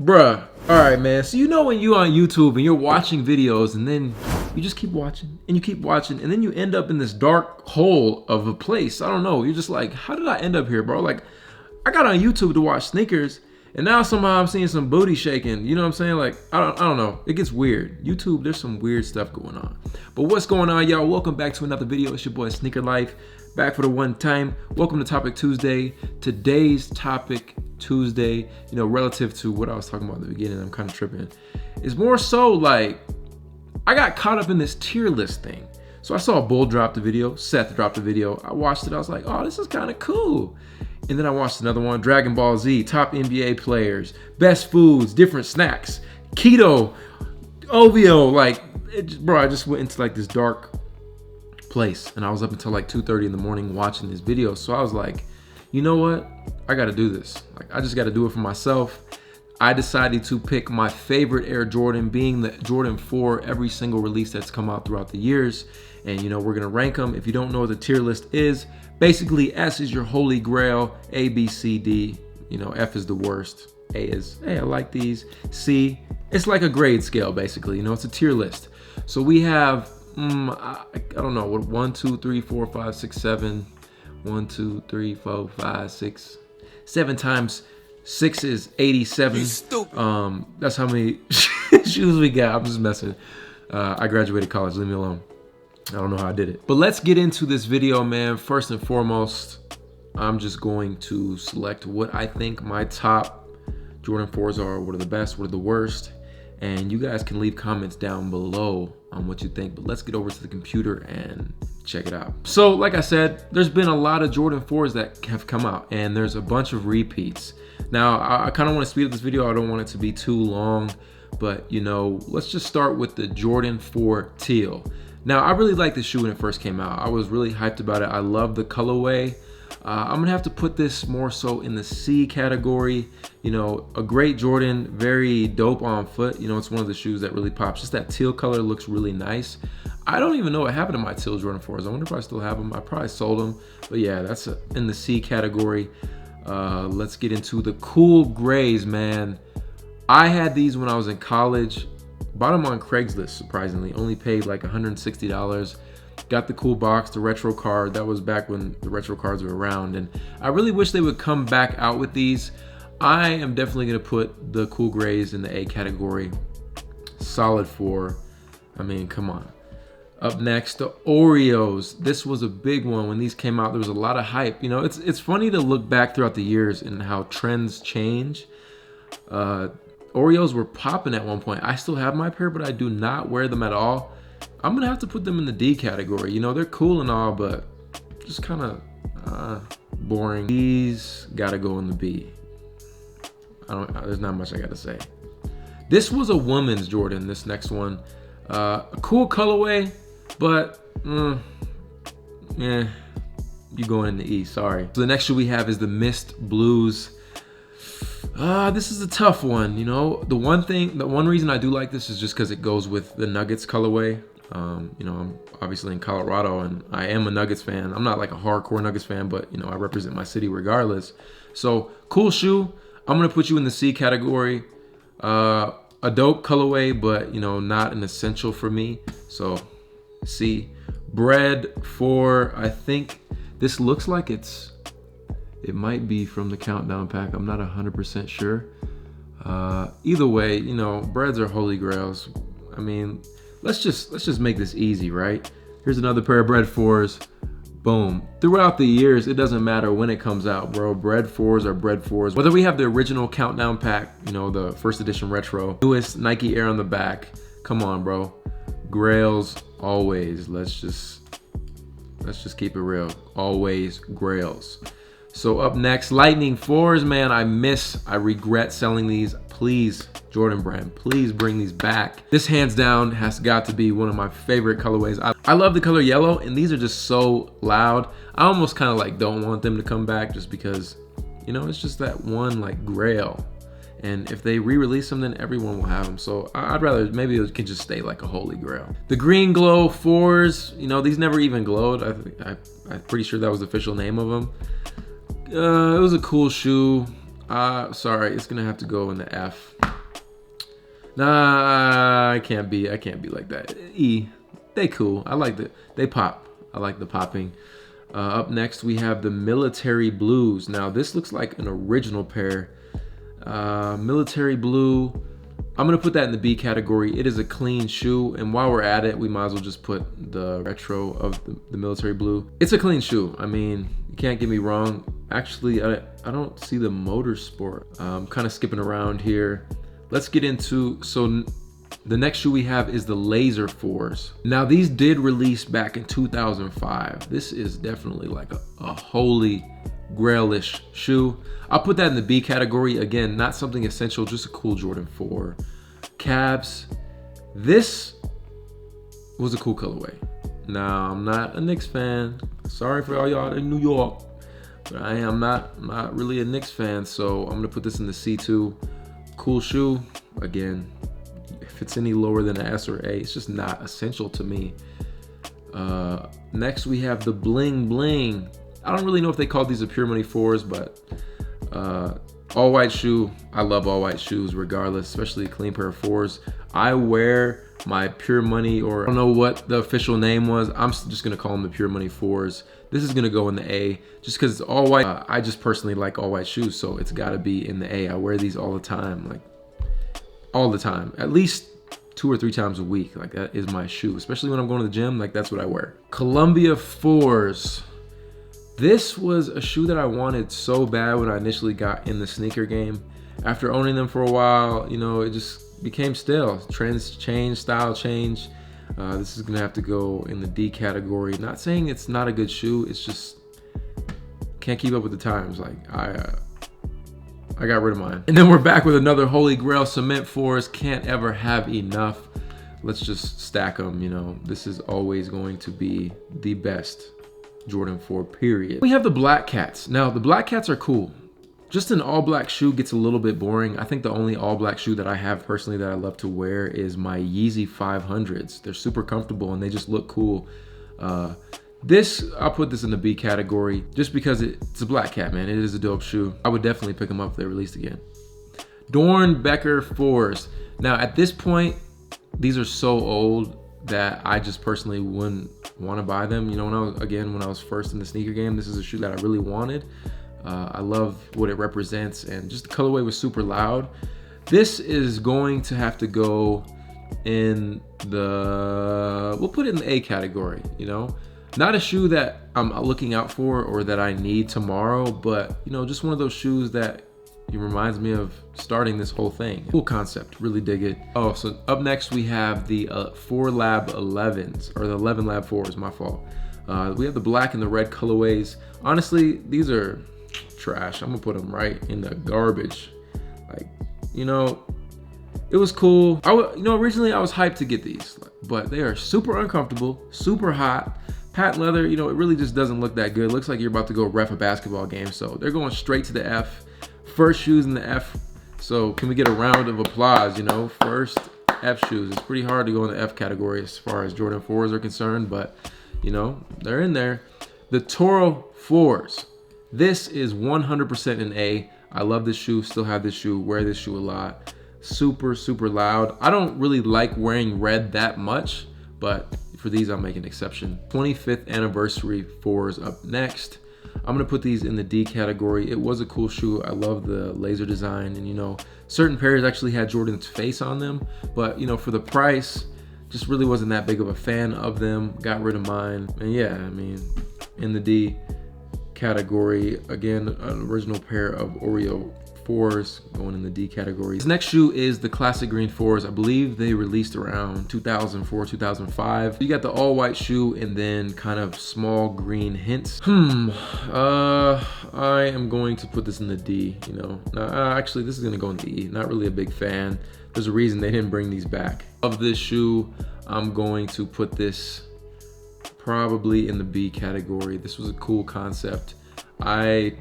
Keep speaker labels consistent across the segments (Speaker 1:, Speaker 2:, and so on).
Speaker 1: Bruh. Alright, man. So you know when you on YouTube and you're watching videos and then you just keep watching and you keep watching and then you end up in this dark hole of a place. I don't know. You're just like, how did I end up here, bro? Like, I got on YouTube to watch sneakers and now somehow I'm seeing some booty shaking. You know what I'm saying? Like, I don't know. It gets weird. YouTube, there's some weird stuff going on. But what's going on, y'all? Welcome back to another video. It's your boy ASneakerLife. Back for the one time. Welcome to Topic Tuesday. Today's Topic Tuesday, you know, relative to what I was talking about at the beginning, I'm kind of tripping, is more so like I got caught up in this tier list thing. So I saw Bull drop the video, Seth dropped the video. I watched it. I was like, oh, this is kind of cool. And then I watched another one, Dragon Ball Z, top NBA players, best foods, different snacks, keto, OVO. Like, bro, I just went into like this dark place and I was up until like 2:30 in the morning watching this video. So I was like, you know what? I got to do this. Like, I just got to do it for myself. I decided to pick my favorite Air Jordan, being the Jordan 4, every single release that's come out throughout the years. And, you know, we're going to rank them. If you don't know what the tier list is, basically S is your holy grail, A, B, C, D. You know, F is the worst. A is, hey, I like these. C, it's like a grade scale, basically. You know, it's a tier list. So we have, I don't know, what, 1, 2, 3, 4, 5, 6, 7. 1, 2, 3, 4, 5, 6, 7 times 6 is 87.
Speaker 2: You stupid.
Speaker 1: That's how many shoes we got. I'm just messing. I graduated college. Leave me alone. I don't know how I did it. But let's get into this video, man. First and foremost, I'm just going to select what I think my top Jordan 4s are. What are the best? What are the worst? And you guys can leave comments down below on what you think. But let's get over to the computer and check it out. So like I said, there's been a lot of Jordan 4s that have come out and there's a bunch of repeats. Now, I kind of want to speed up this video. I don't want it to be too long, but you know, let's just start with the Jordan 4 Teal. Now, I really liked this shoe when it first came out. I was really hyped about it. I love the colorway. I'm gonna have to put this more so in the C category. You know, a great Jordan, very dope on foot. You know, it's one of the shoes that really pops. Just that teal color looks really nice. I don't even know what happened to my teal Jordan 4s. I wonder if I still have them. I probably sold them. But yeah, that's in the C category. Let's get into the cool grays, man. I had these when I was in college. Bought them on Craigslist, surprisingly. Only paid like $160. Got the cool box, the retro card. That was back when the retro cards were around. And I really wish they would come back out with these. I am definitely going to put the cool grays in the A category. Solid 4. I mean, come on. Up next, the Oreos. This was a big one. When these came out, there was a lot of hype. You know, it's funny to look back throughout the years and how trends change. Oreos were popping at one point. I still have my pair, but I do not wear them at all. I'm gonna have to put them in the D category. You know, they're cool and all, but just kind of boring. These gotta go in the B. There's not much I gotta say. This was a woman's Jordan, this next one. A cool colorway, but yeah, you going in the E, sorry. So the next shoe we have is the Mist Blues. This is a tough one, you know. The one reason I do like this is just because it goes with the Nuggets colorway. You know, I'm obviously in Colorado and I am a Nuggets fan. I'm not like a hardcore Nuggets fan, but you know, I represent my city regardless. So cool shoe. I'm gonna put you in the C category. A dope colorway, but you know, not an essential for me. So C. Bread 4. I think this looks like it might be from the Countdown pack. I'm not 100% sure. Either way, you know, breads are holy grails. I mean, let's just make this easy, right? Here's another pair of Bread 4s. Boom. Throughout the years, it doesn't matter when it comes out, bro. Bread 4s are Bread 4s. Whether we have the original Countdown pack, you know, the first edition retro, newest Nike Air on the back. Come on, bro. Grails always. Let's just keep it real. Always grails. So up next, Lightning 4s, man. I regret selling these. Please, Jordan brand, please bring these back. This hands down has got to be one of my favorite colorways. I love the color yellow, and these are just so loud. I almost kind of like don't want them to come back just because, you know, it's just that one like grail. And if they re-release them, then everyone will have them. So I'd rather, maybe it could just stay like a holy grail. The Green Glow 4s, you know, these never even glowed. I'm pretty sure that was the official name of them. It was a cool shoe. Sorry, it's gonna have to go in the F. Nah, I can't be like that. E, they cool. I like the, they pop. I like the popping. Up next, we have the Military Blues. Now, this looks like an original pair. Military Blue. I'm going to put that in the B category. It is a clean shoe. And while we're at it, we might as well just put the retro of the Military Blue. It's a clean shoe. I mean, you can't get me wrong. Actually, I don't see the Motorsport. I'm kind of skipping around here. Let's get into, so the next shoe we have is the Laser 4s. Now, these did release back in 2005. This is definitely like a holy grail-ish shoe. I'll put that in the B category. Again, not something essential, just a cool Jordan 4. Cabs. This was a cool colorway. Now, I'm not a Knicks fan. Sorry for all y'all in New York, but I am not really a Knicks fan, so I'm gonna put this in the C2. Cool shoe. Again, if it's any lower than an S or A, it's just not essential to me. Next, we have the Bling Bling. I don't really know if they called these a Pure Money 4s, but all white shoe. I love all white shoes regardless, especially a clean pair of 4s. I wear my Pure Money, or I don't know what the official name was. I'm just gonna call them the Pure Money 4s. This is gonna go in the A just because it's all white. I just personally like all white shoes, so it's gotta be in the A. I wear these all the time, like all the time, at least 2 or 3 times a week. Like, that is my shoe, especially when I'm going to the gym. Like, that's what I wear. Columbia 4s. This was a shoe that I wanted so bad when I initially got in the sneaker game. After owning them for a while, you know, it just became stale. Trends change, style change. This is gonna have to go in the D category. Not saying it's not a good shoe, it's just can't keep up with the times. Like, I got rid of mine. And then we're back with another Holy Grail Cement 4s. Can't ever have enough. Let's just stack them, you know. This is always going to be the best Jordan 4, period. We have the Black Cats. Now, the Black Cats are cool. Just an all black shoe gets a little bit boring. I think the only all black shoe that I have personally that I love to wear is my Yeezy 500s. They're super comfortable and they just look cool. I'll put this in the B category just because it's a Black Cat, man. It is a dope shoe. I would definitely pick them up if they released again. Dornbecker 4s. Now, at this point, these are so old that I just personally wouldn't want to buy them. You know, when I was first in the sneaker game, this is a shoe that I really wanted. I love what it represents, and just the colorway was super loud. This is going to have to go in we'll put it in the A category, you know? Not a shoe that I'm looking out for or that I need tomorrow, but, you know, just one of those shoes that it reminds me of starting this whole thing. Cool concept, really dig it. Oh, so up next we have the 4 Lab 11s, or the 11 Lab 4s, my fault. We have the black and the red colorways. Honestly, these are trash. I'm gonna put them right in the garbage. Like, you know, it was cool. Originally I was hyped to get these, but they are super uncomfortable, super hot. Patent leather, you know, it really just doesn't look that good. It looks like you're about to go ref a basketball game. So they're going straight to the F. First shoes in the F. So can we get a round of applause, you know? First F shoes. It's pretty hard to go in the F category as far as Jordan 4s are concerned, but, you know, they're in there. The Toro 4s. This is 100% an A. I love this shoe, still have this shoe, wear this shoe a lot. Super, super loud. I don't really like wearing red that much, but for these, I'll make an exception. 25th anniversary 4s up next. I'm gonna put these in the D category. It was a cool shoe. I love the laser design, and, you know, certain pairs actually had Jordan's face on them, but, you know, for the price, just really wasn't that big of a fan of them. Got rid of mine, and yeah, I mean, in the D category, again, an original pair of Oreo 4s going in the D category. This next shoe is the Classic Green 4s. I believe they released around 2004, 2005. You got the all white shoe and then kind of small green hints. I am going to put this in the D, you know. Actually, this is gonna go in the E. Not really a big fan. There's a reason they didn't bring these back. Of this shoe, I'm going to put this probably in the B category. This was a cool concept. I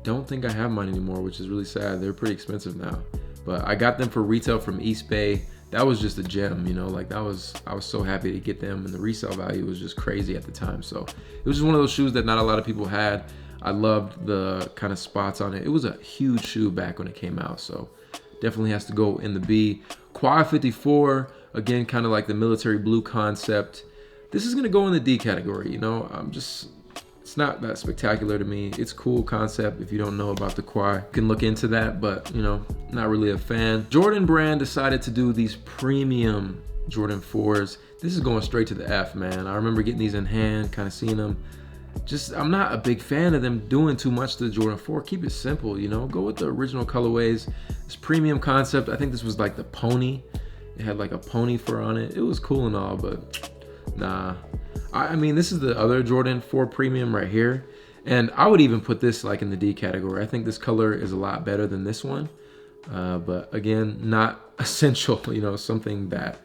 Speaker 1: don't think I have mine anymore, which is really sad. They're pretty expensive now, but I got them for retail from East Bay. That was just a gem, you know, like I was so happy to get them, and the resale value was just crazy at the time. So it was just one of those shoes that not a lot of people had. I loved the kind of spots on it. It was a huge shoe back when it came out, so definitely has to go in the B. Quad 54, again, kind of like the military blue concept. This is gonna go in the D category, you know. It's not that spectacular to me. It's cool concept. If you don't know about the quad, you can look into that, but you know, not really a fan. Jordan brand decided to do these premium Jordan 4s. This is going straight to the F, man. I remember getting these in hand, kind of seeing them. I'm not a big fan of them doing too much to the Jordan 4. Keep it simple, you know. Go with the original colorways. This premium concept, I think this was like the pony. It had like a pony fur on it. It was cool and all, but nah. I mean, this is the other Jordan 4 premium right here. And I would even put this like in the D category. I think this color is a lot better than this one. But again, not essential, you know, something that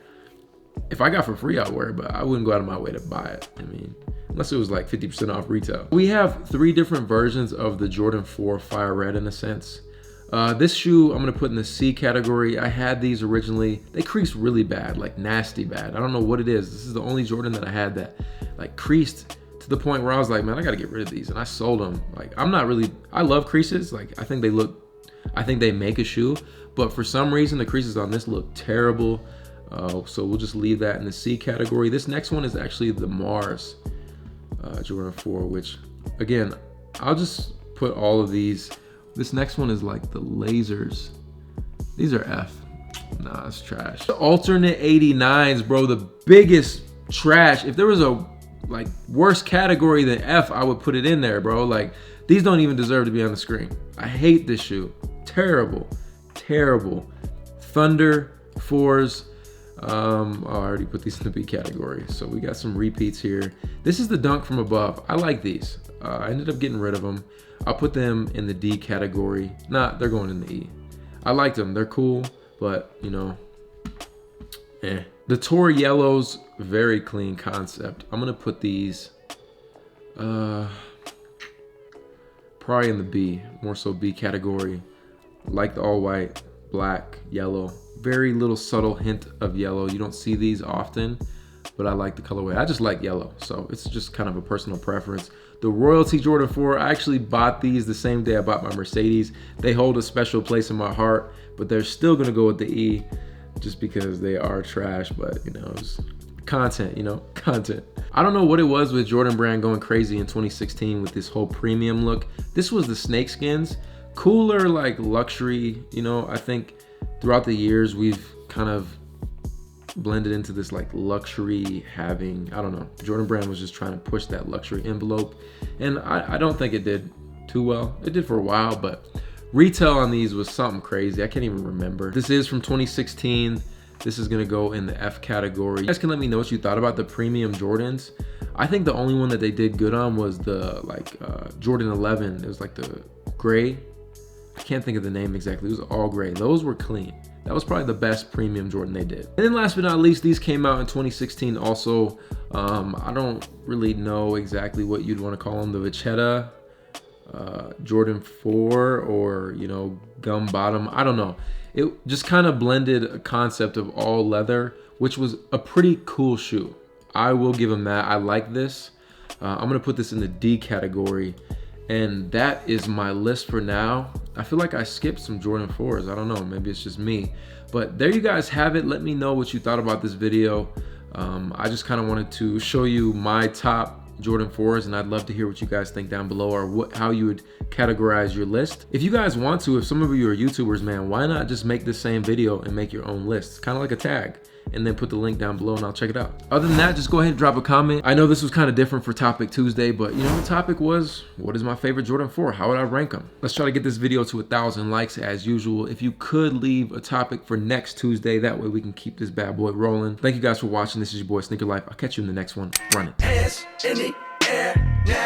Speaker 1: if I got for free, I'd wear it, but I wouldn't go out of my way to buy it. I mean, unless it was like 50% off retail. We have 3 different versions of the Jordan 4 Fire Red in a sense. This shoe I'm gonna put in the C category. I had these originally. They creased really bad, like nasty bad. I don't know what it is. This is the only Jordan that I had that like creased to the point where I was like, man, I gotta get rid of these. And I sold them. Like, I love creases. Like, I think they make a shoe, but for some reason the creases on this look terrible. So we'll just leave that in the C category. This next one is actually the Mars Jordan 4, which again, I'll just put all of these. This next one is like the lasers. These are F. Nah, it's trash. The alternate 89s, bro, the biggest trash. If there was a like worse category than F, I would put it in there, bro. Like, these don't even deserve to be on the screen. I hate this shoe. Terrible, terrible. Thunder 4s. I already put these in the B category. So we got some repeats here. This is the Dunk from Above. I like these. I ended up getting rid of them. I'll put them in the D category. Nah, they're going in the E. I liked them. They're cool, but you know, eh. The Tour Yellows, very clean concept. I'm gonna put these probably in the B, more so B category. Like the all white, black, yellow. Very little subtle hint of yellow. You don't see these often, but I like the colorway. I just like yellow, so it's just kind of a personal preference. The Royalty Jordan 4, I actually bought these the same day I bought my Mercedes. They hold a special place in my heart, but they're still gonna go with the E just because they are trash, but you know, it's content, you know, content. I don't know what it was with Jordan Brand going crazy in 2016 with this whole premium look. This was the snakeskins, cooler, like luxury, you know. I think throughout the years, we've kind of blended into this like luxury having, I don't know. Jordan Brand was just trying to push that luxury envelope. And I don't think it did too well. It did for a while, but retail on these was something crazy. I can't even remember. This is from 2016. This is gonna go in the F category. You guys can let me know what you thought about the premium Jordans. I think the only one that they did good on was the like Jordan 11. It was like the gray. I can't think of the name exactly. It was all gray. Those were clean. That was probably the best premium Jordan they did. And then last but not least, these came out in 2016 also. I don't really know exactly what you'd want to call them. The Vachetta Jordan 4 or, you know, gum bottom. I don't know. It just kind of blended a concept of all leather, which was a pretty cool shoe. I will give them that. I like this. I'm going to put this in the D category. And that is my list for now. I feel like I skipped some Jordan 4s. I don't know, maybe it's just me. But there you guys have it. Let me know what you thought about this video. I just kind of wanted to show you my top Jordan 4s, and I'd love to hear what you guys think down below, or how you would categorize your list. If you guys want to, if some of you are YouTubers, man, why not just make the same video and make your own list? Kind of like a tag, and then put the link down below and I'll check it out. Other than that, just go ahead and drop a comment. I know this was kind of different for Topic Tuesday, but you know, the topic was, what is my favorite Jordan 4? How would I rank them? Let's try to get this video to 1,000 likes as usual. If you could leave a topic for next Tuesday, that way we can keep this bad boy rolling. Thank you guys for watching. This is your boy ASneakerLife. I'll catch you in the next one. Run it. Hands in the air now.